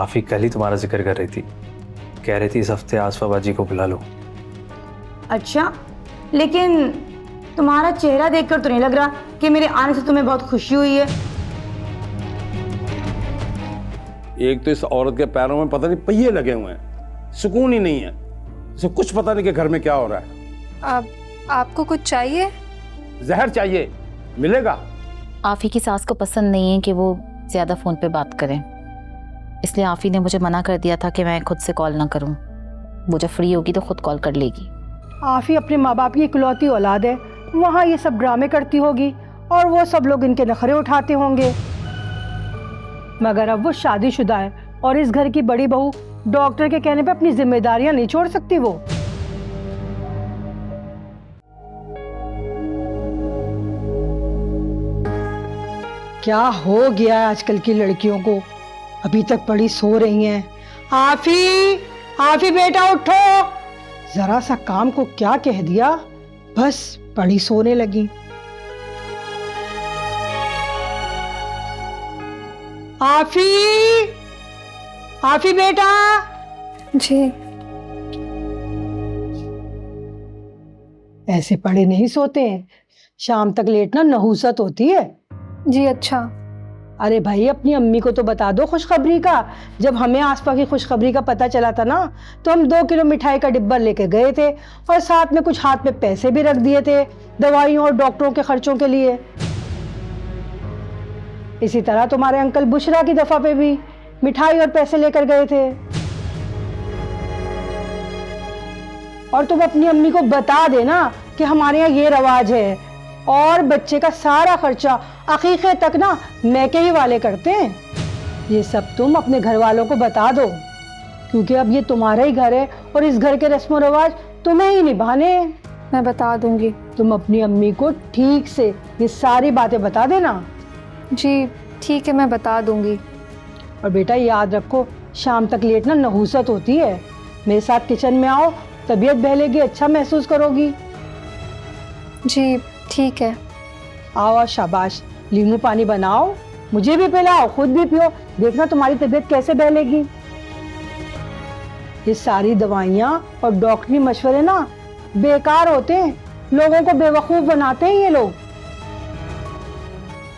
आफी कल ही तुम्हारा जिक्र कर रही थी, कह रही थी इस हफ्ते आसफा बाजी को बुला लो। अच्छा, लेकिन तुम्हारा चेहरा देखकर तो नहीं लग रहा कि मेरे आने से तुम्हें बहुत खुशी हुई है। एक तो इस औरत के पैरों में पता नहीं पहिए लगे हुए हैं, सुकून ही नहीं है, इसे कुछ पता नहीं कि घर में क्या हो रहा है। आपको कुछ चाहिए? जहर चाहिए, मिलेगा? आफी की सास को पसंद नहीं है कि वो ज्यादा फोन पे बात करें, इसलिए आफी ने मुझे मना कर दिया था कि मैं खुद से कॉल ना करूं। वो जब फ्री होगी तो खुद कॉल कर लेगी। आफी अपने माँ बाप की इकलौती औलाद है, वहाँ ये सब ड्रामे करती होगी और वो सब लोग इनके नखरे उठाते होंगे। मगर अब वो शादीशुदा है और इस घर की बड़ी बहू डॉक्टर के कहने पे अपनी जिम्मेदारियां नहीं छोड़ सकती वो। क्या हो गया है आजकल की लड़कियों को, अभी तक बड़ी सो रही हैं। आफी, आफी बेटा उठो, जरा सा काम को क्या कह दिया, बस बड़ी सोने लगी। आफी, आफी बेटा। जी। ऐसे पड़े नहीं सोते हैं, शाम तक लेटना नहुसत होती है। जी अच्छा। अरे भाई, अपनी अम्मी को तो बता दो खुशखबरी का। जब हमें आसपास की खुशखबरी का पता चला था ना, तो हम 2 किलो मिठाई का डिब्बा लेके गए थे और साथ में कुछ हाथ में पैसे भी रख दिए थे दवाइयों और डॉक्टरों के खर्चों के लिए। इसी तरह तुम्हारे अंकल बुशरा की दफा पे भी मिठाई और पैसे लेकर गए थे। और तुम अपनी अम्मी को बता देना कि हमारे यहाँ ये रवाज है और बच्चे का सारा खर्चा अकीक़े तक ना मैके ही वाले करते हैं। ये सब तुम अपने घर वालों को बता दो, क्योंकि अब ये तुम्हारा ही घर है और इस घर के रस्म और रवाज तुम्हें ही निभाने हैं। मैं बता दूंगी। तुम अपनी अम्मी को ठीक से ये सारी बातें बता देना। जी ठीक है, मैं बता दूंगी। और बेटा याद रखो, शाम तक लेटना नहुसत होती है। मेरे साथ किचन में आओ, तबीयत बहलेगी, अच्छा महसूस करोगी। जी ठीक है। आओ, शाबाश, लीमू पानी बनाओ, मुझे भी पिलाओ, खुद भी पियो, देखना तुम्हारी तबीयत कैसे बहलेगी। ये सारी दवाइयाँ और डॉक्टरी मशवरे ना बेकार होते हैं, लोगों को बेवकूफ बनाते हैं ये लोग।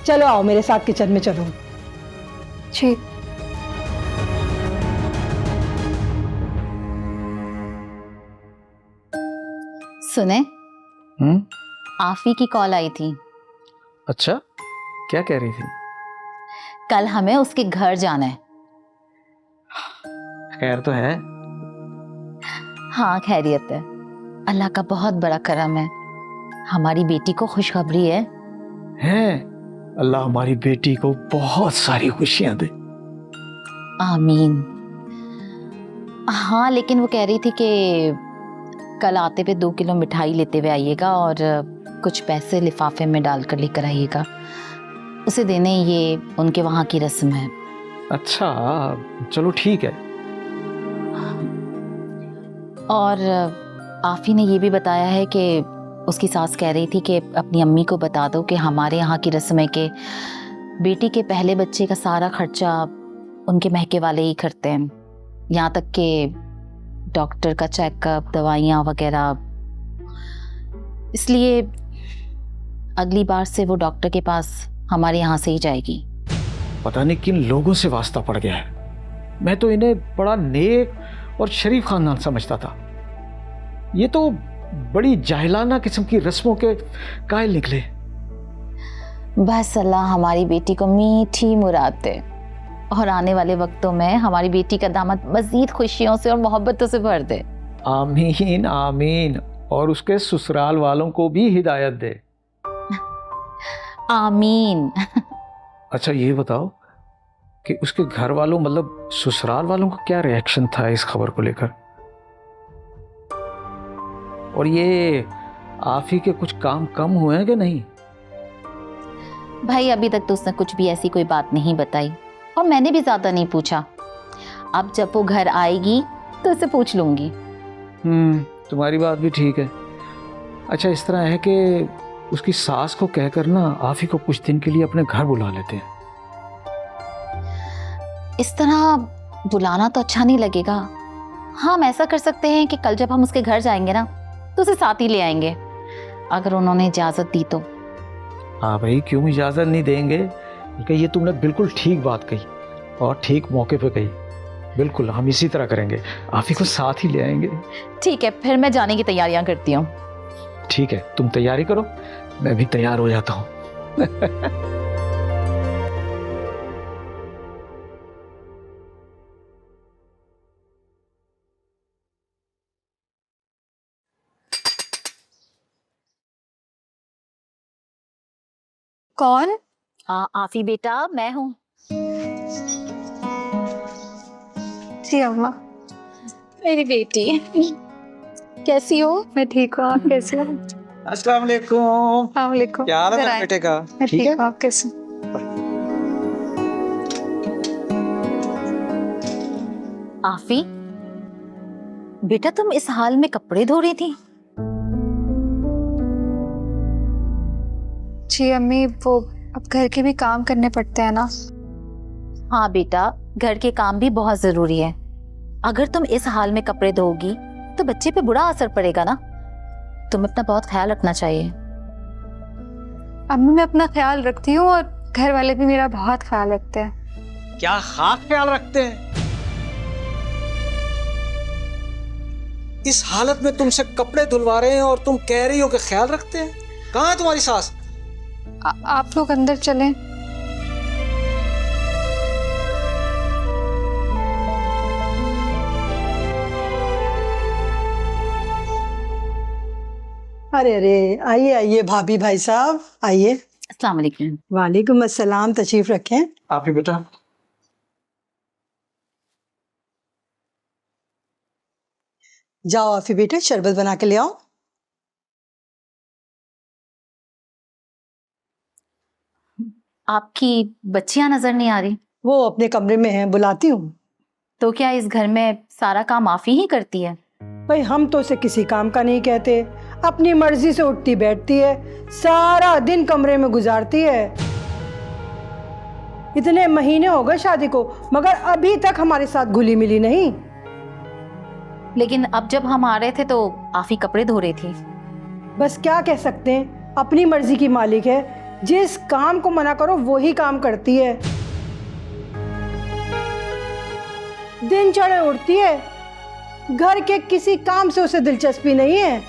चलो आओ मेरे साथ किचन में चलो। जी। सुने, आफी की कॉल आई थी। अच्छा, क्या कह रही थी? कल हमें उसके घर जाना है। खैर तो है? हाँ खैरियत है, अल्लाह का बहुत बड़ा करम है। हमारी बेटी को खुशखबरी है। अल्लाह हमारी बेटी को बहुत सारी खुशियां दे। आमीन। हाँ, लेकिन वो कह रही थी कि कल आते हुए 2 किलो मिठाई लेते हुए आइएगा और कुछ पैसे लिफाफे में डालकर लेकर आइएगा, उसे देने ये उनके वहाँ की रस्म है। अच्छा चलो ठीक है। और आफी ने ये भी बताया है कि उसकी सास कह रही थी कि अपनी अम्मी को बता दो कि हमारे यहाँ की रस्म है कि बेटी के पहले बच्चे का सारा खर्चा उनके महके वाले ही करते हैं, यहाँ तक कि डॉक्टर का चेकअप, दवाइयाँ वगैरह। इसलिए अगली बार से वो डॉक्टर के पास हमारे यहाँ से ही जाएगी। पता नहीं किन लोगों से वास्ता पड़ गया है, मैं तो इन्हें बड़ा नेक और शरीफ खानदान समझता था। ये तो बड़ी जाहिलाना किस्म की रस्मों के कायल निकले। बस अल्लाह हमारी बेटी को मीठी मुराद दे और आने वाले वक्तों में हमारी बेटी का दामद मजीद खुशियों से और मोहब्बतों से भर दे। आमीन आमीन। और उसके ससुराल वालों को भी हिदायत दे। आमीन। अच्छा ये बताओ कि उसके घर वालों मतलब ससुराल वालों का क्या रिएक्शन था इस खबर को लेकर? और ये आफी के कुछ काम कम हुए हैं कि नहीं? भाई अभी तक तो उसने कुछ भी ऐसी कोई बात नहीं बताई और मैंने भी ज्यादा नहीं पूछा। अब जब वो घर आएगी तो उसे पूछ लूंगी। तुम्हारी बात भी ठीक है। अच्छा इस तरह है कि उसकी सास को कहकर ना आफी को कुछ दिन के लिए अपने घर बुला लेते हैं। इस तरह बुलाना तो अच्छा नहीं लगेगा। हाँ, हम ऐसा कर सकते हैं कि कल जब हम उसके घर जाएंगे ना तो उसे साथ ही ले आएंगे, अगर उन्होंने इजाज़त दी तो। हाँ भाई, क्यों इजाज़त नहीं देंगे? बल्कि ये तुमने बिल्कुल ठीक बात कही और ठीक मौके पे कही। बिल्कुल, हम इसी तरह करेंगे, आफी को साथ ही ले आएंगे। ठीक है, फिर मैं जाने की तैयारियां करती हूँ। ठीक है, तुम तैयारी करो, मैं भी तैयार हो जाता हूँ। कौन? आफी बेटा, मैं हूँ। जी अम्मा। मेरी बेटी कैसी हो? मैं ठीक हूँ, आप कैसे हो? अस्सलाम वालेकुम। वालेकुम। क्या हाल है मेरे बेटे का? मैं ठीक ठीक है? हूँ, आप कैसे? आफी बेटा, तुम इस हाल में कपड़े धो रही थी? जी अम्मी, वो अब घर के भी काम करने पड़ते हैं ना। हाँ बेटा, घर के काम भी बहुत जरूरी है। अगर तुम इस हाल में कपड़े धोगी तो बच्चे पे बुरा असर पड़ेगा ना। तुम्हें अपना बहुत ख्याल रखना चाहिए। अम्मी, मैं अपना ख्याल रखती हूँ और घर वाले भी मेरा बहुत ख्याल रखते हैं। क्या खास ख्याल रखते हैं? इस हालत में तुमसे कपड़े धुलवा रहे हैं और तुम कह रही हो कि ख्याल रखते हैं? कहाँ है तुम्हारी सास? आप लोग अंदर चलें। अरे अरे, आइए आइए भाभी, भाई साहब आइए। अस्सलाम वालेकुम। वालेकुम अस्सलाम, तशरीफ रखें। आप ही बेटा। जाओ आफी बेटे, शरबत बना के ले आओ। आपकी बच्चियां नजर नहीं आ रही। वो अपने कमरे में हैं, बुलाती हूँ। तो क्या इस घर में सारा काम आफी ही करती है? भाई, हम तो उसे किसी काम का नहीं कहते, अपनी मर्जी से उठती बैठती है, सारा दिन कमरे में गुजारती है। इतने महीने हो गए शादी को, मगर अभी तक हमारे साथ घुली मिली नहीं। लेकिन अब जब हम आ रहे थे तो आफी कपड़े धो रही थी। बस क्या कह सकते हैं, अपनी मर्जी की मालिक है, जिस काम को मना करो वही काम करती है। दिन चढ़े उठती है, घर के किसी काम से उसे दिलचस्पी नहीं है।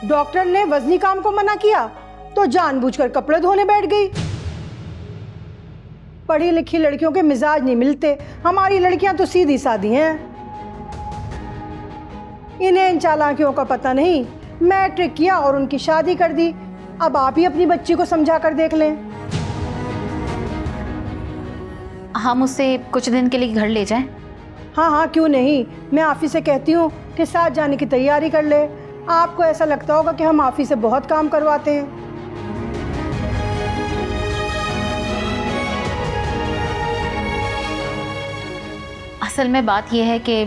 डॉक्टर ने वजनी काम को मना किया तो जानबूझकर कपड़े धोने बैठ गई। पढ़ी लिखी लड़कियों के मिजाज नहीं मिलते, हमारी लड़कियां तो सीधी सादी हैं। इन्हें इन चालाकियों का पता नहीं। मैट्रिक किया और उनकी शादी कर दी। अब आप ही अपनी बच्ची को समझा कर देख लें। हम उसे कुछ दिन के लिए घर ले जाएं? हाँ हाँ, क्यों नहीं। मैं आफी से कहती हूँ कि साथ जाने की तैयारी कर ले। आपको ऐसा लगता होगा कि हम आफी से बहुत काम करवाते हैं। असल में बात यह है कि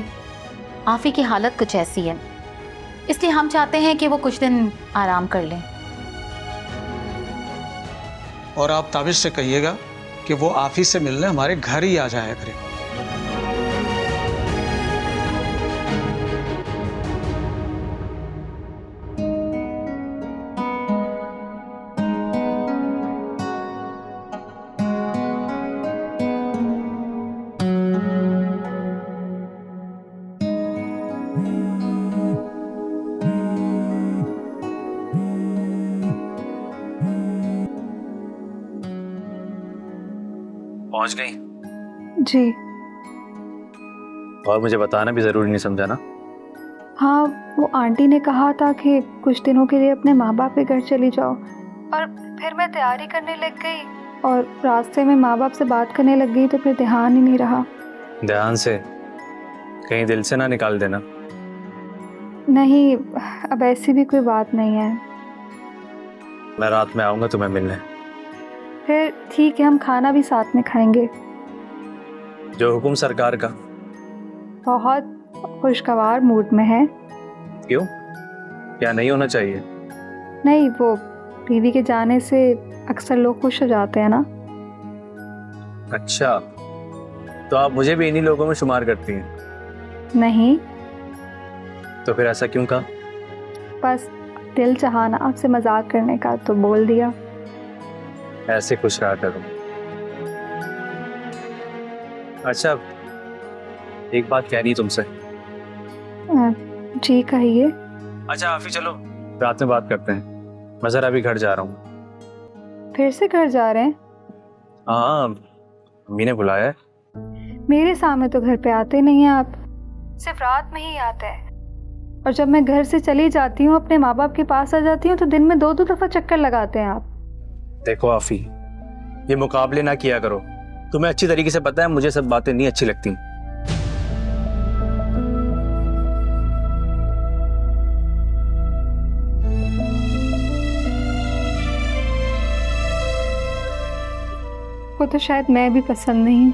आफी की हालत कुछ ऐसी है, इसलिए हम चाहते हैं कि वो कुछ दिन आराम कर लें। और आप ताबिश से कहिएगा कि वो आफी से मिलने हमारे घर ही आ जाया करे। पहुंच गई? जी और मुझे बताना भी जरूरी नहीं समझा ना? हाँ, वो आंटी ने कहा था कि कुछ दिनों के लिए अपने माँ बाप के घर चली जाओ, और फिर मैं तैयारी करने लग गई और रास्ते में माँ बाप से बात करने लग गई, तो फिर ध्यान ही नहीं रहा। ध्यान से कहीं दिल से ना निकाल देना। नहीं, अब ऐसी भी कोई बात नहीं है। मैं रात में आऊंगा तुम्हें मिलने। फिर ठीक है, हम खाना भी साथ में खाएंगे। जो हुक्म सरकार का। बहुत खुशगवार मूड में है। क्यों, क्या नहीं होना चाहिए? नहीं, वो बीवी के जाने से अक्सर लोग खुश हो जाते हैं ना। अच्छा, तो आप मुझे भी इन्हीं लोगों में शुमार करती हैं? नहीं, तो फिर ऐसा क्यों कहा? बस दिल चाहा ना आपसे मजाक करने का तो बोल दिया। ऐसे खुश रहा करूँ। अच्छा, एक बात कह रही है तुमसे। जी कहिए। अच्छा आफी, चलो रात में बात करते हैं। मैं जरा अभी घर जा रहा हूँ। फिर से घर जा रहे हैं? हाँ, अम्मी ने बुलाया है। मेरे सामने तो घर पे आते नहीं हैं आप, सिर्फ रात में ही आते हैं। और जब मैं घर से चली जाती हूँ, अपने माँ बाप के पास आ जाती हूँ, तो दिन में 2-2 दफ़ा चक्कर लगाते हैं आप। देखो आफी, ये मुकाबले ना किया करो। तुम्हें अच्छी तरीके से पता है मुझे सब बातें नहीं अच्छी लगती। वो तो शायद मैं भी पसंद नहीं।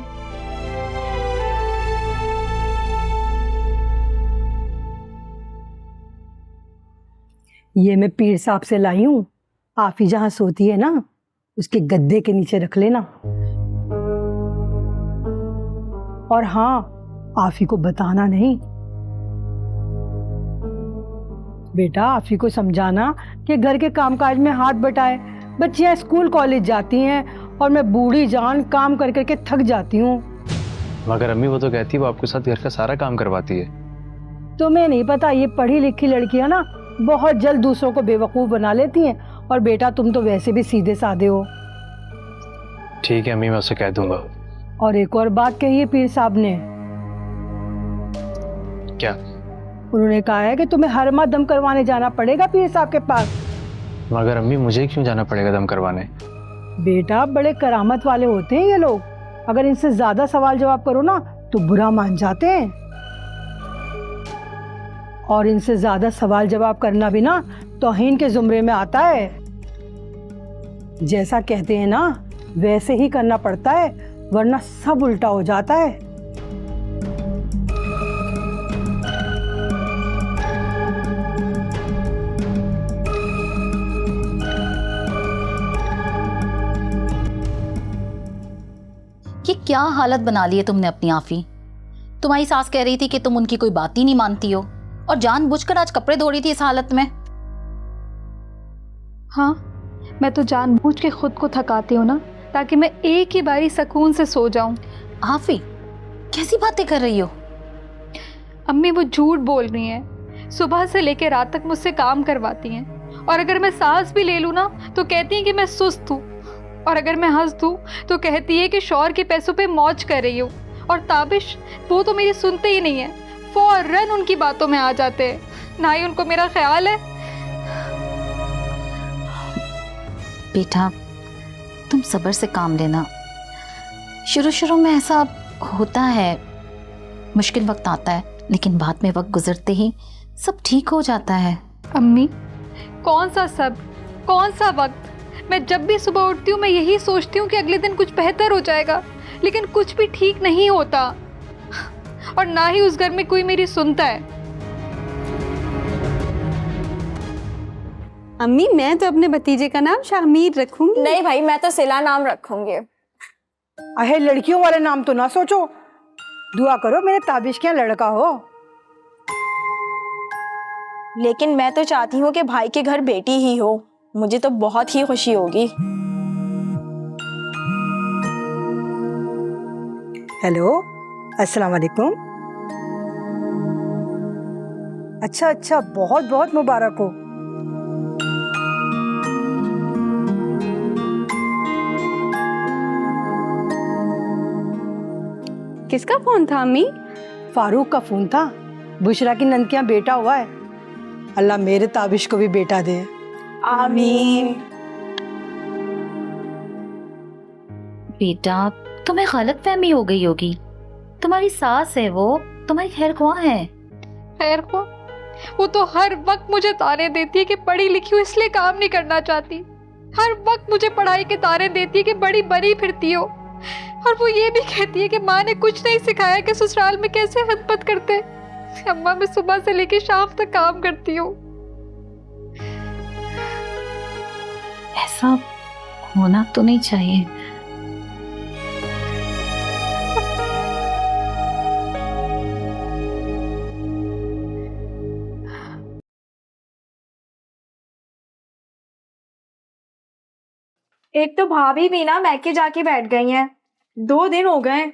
ये मैं पीर साहब से लाई हूँ। आफी जहाँ सोती है ना, उसके गद्दे के नीचे रख लेना। और हाँ, आफी को बताना नहीं। बेटा, आफी को समझाना कि घर के कामकाज में हाथ बटाए। बच्चियां स्कूल कॉलेज जाती हैं और मैं बूढ़ी जान काम कर करके थक जाती हूँ। मगर अम्मी, वो तो कहती है वो आपके साथ घर का सारा काम करवाती है। तुम्हें नहीं पता, ये पढ़ी लिखी लड़कियां ना बहुत जल्द दूसरों को बेवकूफ़ बना लेती हैं। और बेटा, तुम तो वैसे भी सीधे साधे हो। ठीक है अम्मी, मैं उसे कह दूंगा। और एक और बात कही है पीर साहब ने। क्या? उन्होंने कहा है कि तुम्हें हर माह दम करवाने जाना पड़ेगा पीर साहब के पास। मगर अम्मी, मुझे क्यों जाना पड़ेगा दम करवाने? बेटा, बड़े करामत वाले होते हैं ये लोग। अगर इनसे ज्यादा सवाल जवाब करो ना तो बुरा मान जाते हैं। और इनसे ज्यादा सवाल जवाब करना भी ना तौहीन के जुमरे में आता है। जैसा कहते हैं ना, वैसे ही करना पड़ता है, वरना सब उल्टा हो जाता है। ये क्या हालत बना ली है तुमने अपनी आफी? तुम्हारी सास कह रही थी कि तुम उनकी कोई बात ही नहीं मानती हो, और जानबूझकर आज कपड़े धो रही थी इस हालत में। हाँ, मैं तो जानबूझ के खुद को थकाती हूँ ना, ताकि मैं एक ही बारी सुकून से सो जाऊं। आफी, कैसी बातें कर रही हो? अम्मी वो झूठ बोल रही हैं। सुबह से लेकर रात तक मुझसे काम करवाती हैं, और अगर मैं सांस भी ले लूँ ना तो कहती हैं कि मैं सुस्त हूँ, और अगर मैं हंस दूँ तो कहती है कि शौहर के पैसों पे मौज कर रही हूँ। और ताबिश, वो तो मेरी सुनते ही नहीं है, फौरन उनकी बातों में आ जाते हैं। ना ही उनको मेरा ख्याल है। बेटा, तुम सब्र से काम लेना। शुरू शुरू में ऐसा होता है, मुश्किल वक्त आता है, लेकिन बाद में वक्त गुजरते ही सब ठीक हो जाता है। अम्मी, कौन सा सब, कौन सा वक्त? मैं जब भी सुबह उठती हूँ मैं यही सोचती हूँ कि अगले दिन कुछ बेहतर हो जाएगा, लेकिन कुछ भी ठीक नहीं होता। और ना ही उस घर में कोई मेरी सुनता है। अम्मी, मैं तो अपने भतीजे का नाम शामीर रखूंगी। नहीं भाई, मैं तो सिला नाम रखूंगी। अहे, लड़कियों वाले नाम तो ना सोचो। दुआ करो मेरे ताबिश के यहाँ लड़का हो। लेकिन मैं तो चाहती हूँ कि भाई के घर बेटी ही हो। मुझे तो बहुत ही खुशी होगी। हेलो, अस्सलाम वालेकुम। अच्छा अच्छा, बहुत बहुत मुबारक हो। किसका फोन था अम्मी? फारूक का फोन था। बुशरा की नंद के यहाँ बेटा हुआ है। अल्लाह मेरे ताबिश को भी बेटा दे। आमीन। बेटा, तुम्हें गलत फहमी हो गई होगी। तुम्हारी सास है वो, तुम्हारी खैर ख्वाह है। खैर को वो तो हर वक्त मुझे ताने देती है कि पढ़ी लिखी हूँ इसलिए काम नहीं करना चाहती। हर वक्त मुझे पढ़ाई के ताने देती है कि बड़ी बड़ी फिरती हो। और वो ये भी कहती है कि माँ ने कुछ नहीं सिखाया कि ससुराल में कैसे खिदमत करते। अम्मा, मैं सुबह से लेकर शाम तक काम करती हूँ। ऐसा होना तो नहीं चाहिए। एक तो भाभी भी ना मैके जाके बैठ गई हैं, 2 दिन हो गए।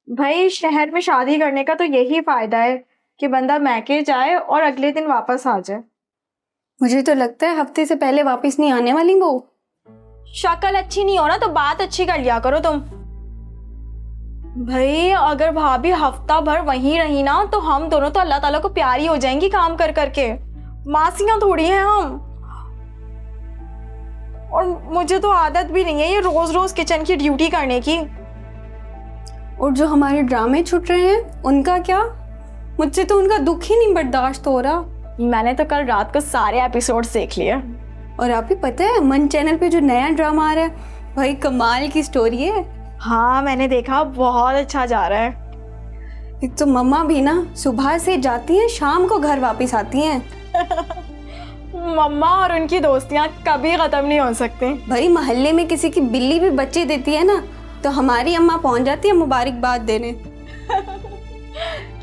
भाई शहर में शादी करने का तो यही फायदा है कि बंदा मैके जाए और अगले दिन वापस आ जाए। मुझे तो लगता है हफ्ते से पहले वापस नहीं आने वाली वो। शक्ल अच्छी नहीं हो ना तो बात अच्छी कर लिया करो तुम। भाई अगर भाभी हफ्ता भर वहीं रही ना तो हम दोनों तो अल्लाह ताला को प्यारी हो जाएंगी काम कर करके। मासियां थोड़ी हैं हम। और मुझे तो आदत भी नहीं है ये रोज रोज किचन की ड्यूटी करने की। और जो हमारे ड्रामे छूट रहे हैं उनका क्या? मुझसे तो उनका दुख ही नहीं बर्दाश्त हो रहा। मैंने तो कल रात को सारे एपिसोड्स देख लिए। और आप ही पता है मन चैनल पे जो नया ड्रामा आ रहा है, भाई कमाल की स्टोरी है। हाँ मैंने देखा, बहुत अच्छा जा रहा है। एक तो मम्मा भी ना सुबह से जाती हैं, शाम को घर वापस आती हैं। मम्मा और उनकी दोस्तियां कभी खत्म नहीं हो सकती। भाई मोहल्ले में किसी की बिल्ली भी बच्चे देती है ना तो हमारी अम्मा पहुंच जाती है मुबारकबाद देने।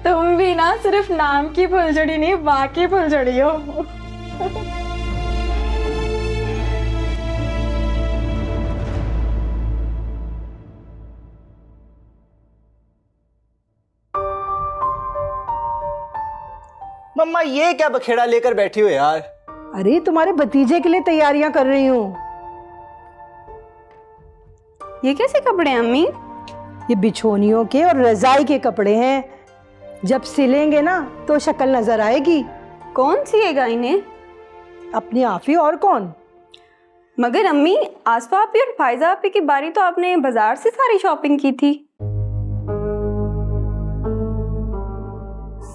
तुम भी ना सिर्फ नाम की फुलझड़ी नहीं बाकी फुलझड़ी हो। मम्मा ये क्या बखेड़ा लेकर बैठी हो यार? अरे तुम्हारे भतीजे के लिए तैयारियां कर रही हूँ। ये कैसे कपड़े हैं अम्मी? ये बिछोनियों के और रजाई के कपड़े हैं। जब सिलेंगे ना तो शक्ल नजर आएगी। कौन सिएगा इन्हें? अपनी आफी और कौन। मगर अम्मी आसफा आपी और फायजा आपी की बारी तो आपने बाजार से सारी शॉपिंग की थी।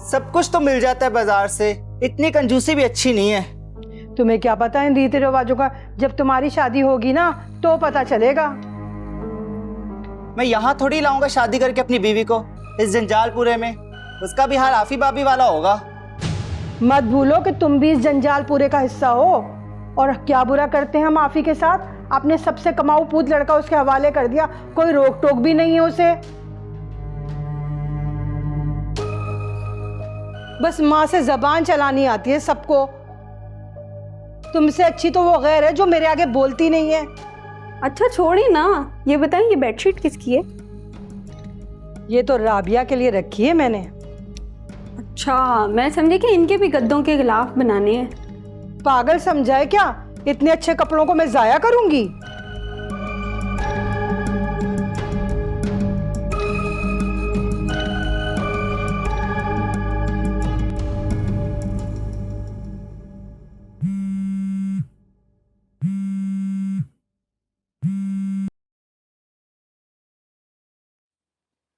सब कुछ तो मिल जाता है बाजार से, इतनी कंजूसी भी अच्छी नहीं है। तुम्हें क्या पता इन रीति रिवाजों का? जब तुम्हारी शादी होगी ना तो पता चलेगा। मैं यहाँ थोड़ी लाऊंगा शादी करके अपनी बीवी को इस जंजालपुरे में। उसका भी हाल आफी बाबी वाला होगा। मत भूलो कि तुम भी इस जंजालपुरे का हिस्सा हो। और क्या बुरा करते हैं हम आफी के साथ? आपने सबसे कमाऊ पूत लड़का उसके हवाले कर दिया, कोई रोक टोक भी नहीं है उसे। बस माँ से जबान चलानी आती है सबको। तुमसे अच्छी तो वो गैर है जो मेरे आगे बोलती नहीं है। अच्छा छोड़िए ना, ये बताएं ये बेडशीट किसकी है? ये तो राबिया के लिए रखी है मैंने। अच्छा मैं समझी कि इनके भी गद्दों के गिलाफ बनाने हैं। पागल समझा है क्या? इतने अच्छे कपड़ों को मैं जाया करूंगी?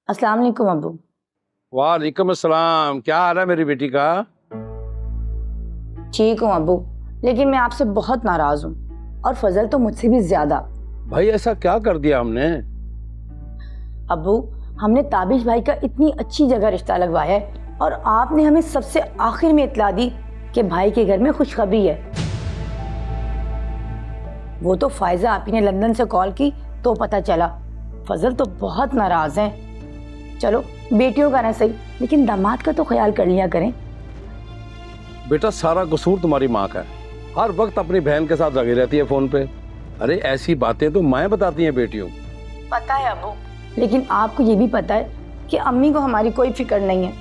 अस्सलाम वालेकुम अब्बू। वालेकुम अस्सलाम। क्या हाल है मेरी बेटी का? ठीक हूँ अब्बू, लेकिन मैं आपसे बहुत नाराज हूँ और फजल तो मुझसे भी ज्यादा। भाई ऐसा क्या कर दिया हमने? अब्बू हमने ताबिश भाई का इतनी अच्छी जगह रिश्ता लगवाया है और आपने हमें सबसे आखिर में इतला दी कि भाई के घर में खुशखबरी है। वो तो फायजा आपी ने लंदन से कॉल की तो पता चला। फजल तो बहुत नाराज हैं। चलो बेटियों का ना सही, लेकिन दामाद का तो ख्याल कर लिया करें। बेटा सारा कसूर तुम्हारी माँ का है। हर वक्त अपनी बहन के साथ लगी रहती है फोन पे। अरे ऐसी बातें तो माएँ बताती हैं बेटियों। पता है अब्बू, लेकिन आपको ये भी पता है कि अम्मी को हमारी कोई फिक्र नहीं है।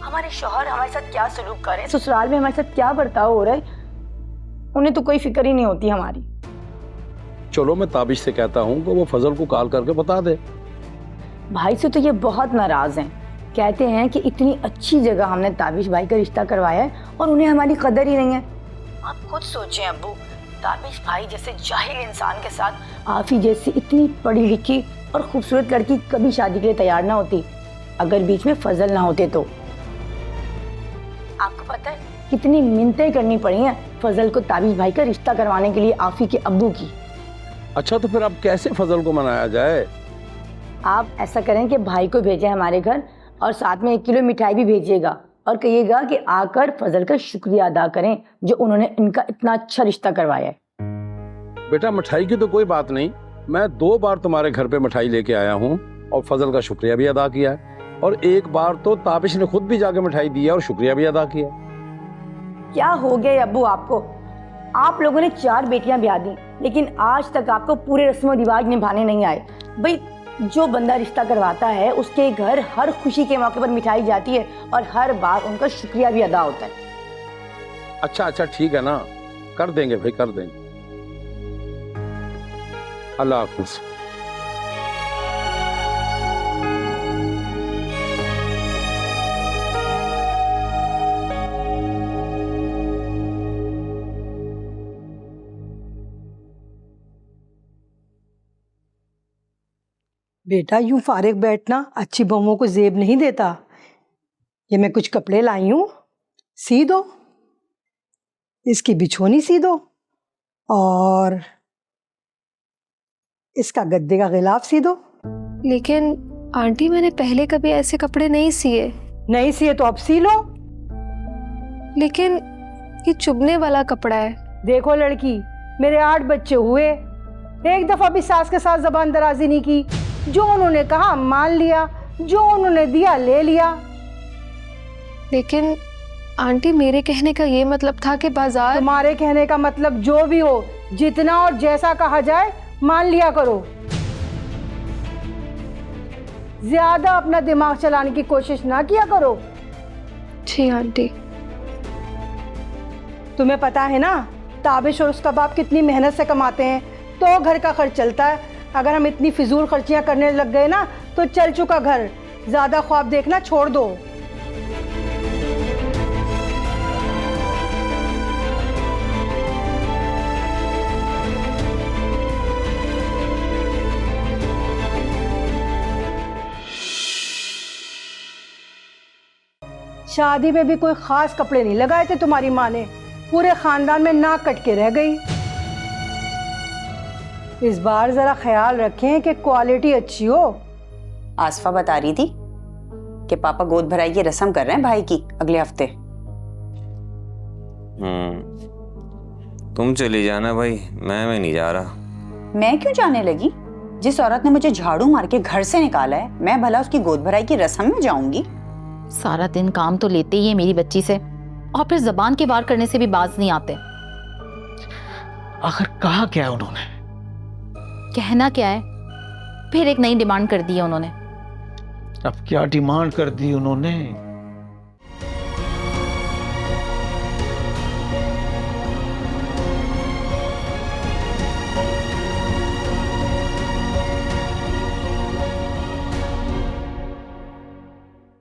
हमारे शौहर हमारे साथ क्या सलूक कर रहे हैं, ससुराल में हमारे साथ क्या बर्ताव हो रहा है, उन्हें तो कोई फिक्र ही नहीं होती हमारी। चलो मैं ताबिश से कहता हूँ कि वो फजल को कॉल करके बता दे। भाई से तो ये बहुत नाराज हैं। कहते हैं कि इतनी अच्छी जगह हमने ताबिश भाई का रिश्ता करवाया है और उन्हें हमारी कदर ही नहीं है। आप खुद सोचें अब्बू, ताबिश भाई जैसे जाहिल इंसान के साथ आफी जैसी इतनी पढ़ी लिखी और खूबसूरत लड़की कभी शादी के लिए तैयार ना होती अगर बीच में फजल ना होते तो। आपको पता है कितनी मिन्नतें करनी पड़ी हैं फजल को ताबिश भाई का रिश्ता करवाने के लिए आफी के अब्बू की। अच्छा तो फिर अब कैसे फजल को मनाया जाए? आप ऐसा करें कि भाई को भेजें हमारे घर और साथ में 1 किलो मिठाई भी भेजिएगा और कहिएगा कि आकर फजल का शुक्रिया अदा करें जो उन्होंने इनका इतना अच्छा रिश्ता करवाया है। बेटा मिठाई की तो कोई बात नहीं, मैं 2 बार तुम्हारे घर पे मिठाई लेके आया हूँ और फजल का शुक्रिया भी अदा किया है। और 1 बार तो ताबिश ने खुद भी जाके मिठाई दी है और शुक्रिया भी अदा किया। क्या हो गया अब्बू आपको? आप लोगों ने 4 बेटियां ब्याह दी, लेकिन आज तक आपको पूरे रस्म रिवाज निभाने नहीं आए। भाई जो बंदा रिश्ता करवाता है उसके घर हर खुशी के मौके पर मिठाई जाती है और हर बार उनका शुक्रिया भी अदा होता है। अच्छा अच्छा ठीक है ना, कर देंगे भाई, कर देंगे। अल्लाह हाफिज। बेटा यूं फारिग बैठना अच्छी बहुओं को जेब नहीं देता। ये मैं कुछ कपड़े लाई हूं, सी दो, इसकी बिछोनी सी दो और इसका गद्दे का गिलाफ सी दो। लेकिन आंटी मैंने पहले कभी ऐसे कपड़े नहीं सिए। नहीं सिए तो अब सी लो। लेकिन ये चुभने वाला कपड़ा है। देखो लड़की, मेरे 8 बच्चे हुए, एक दफा भी सास के साथ जबान दराजी नहीं की। जो उन्होंने कहा मान लिया, जो उन्होंने दिया ले लिया। लेकिन आंटी मेरे कहने का ये मतलब था कि बाजार। तुम्हारे कहने का मतलब जो भी हो, जितना और जैसा कहा जाए मान लिया करो। ज्यादा अपना दिमाग चलाने की कोशिश ना किया करो। जी आंटी। तुम्हें पता है ना ताबिश और उसका बाप कितनी मेहनत से कमाते हैं, तो घर का खर्च चलता है। अगर हम इतनी फिजूल खर्चियां करने लग गए ना तो चल चुका घर। ज्यादा ख्वाब देखना छोड़ दो। शादी में भी कोई खास कपड़े नहीं लगाए थे तुम्हारी माँ ने, पूरे खानदान में नाक कट के रह गई। इस बार जरा ख्याल रखें कि क्वालिटी अच्छी हो। आसफा बता रही थी कि पापा गोद भराई की रस्म कर रहे हैं भाई की अगले हफ्ते। तुम चली जाना भाई, मैं नहीं जा रहा। मैं क्यों जाने लगी? जिस औरत ने मुझे झाड़ू मार के घर से निकाला है, मैं भला उसकी गोद भराई की रस्म में जाऊंगी? सारा दिन काम तो लेते ही है मेरी बच्ची से, और फिर जबान के वार करने से भी बाज नहीं आते। आखिर कहा क्या है उन्होंने? कहना क्या है, फिर एक नई डिमांड कर दी है उन्होंने। अब क्या डिमांड कर दी उन्होंने?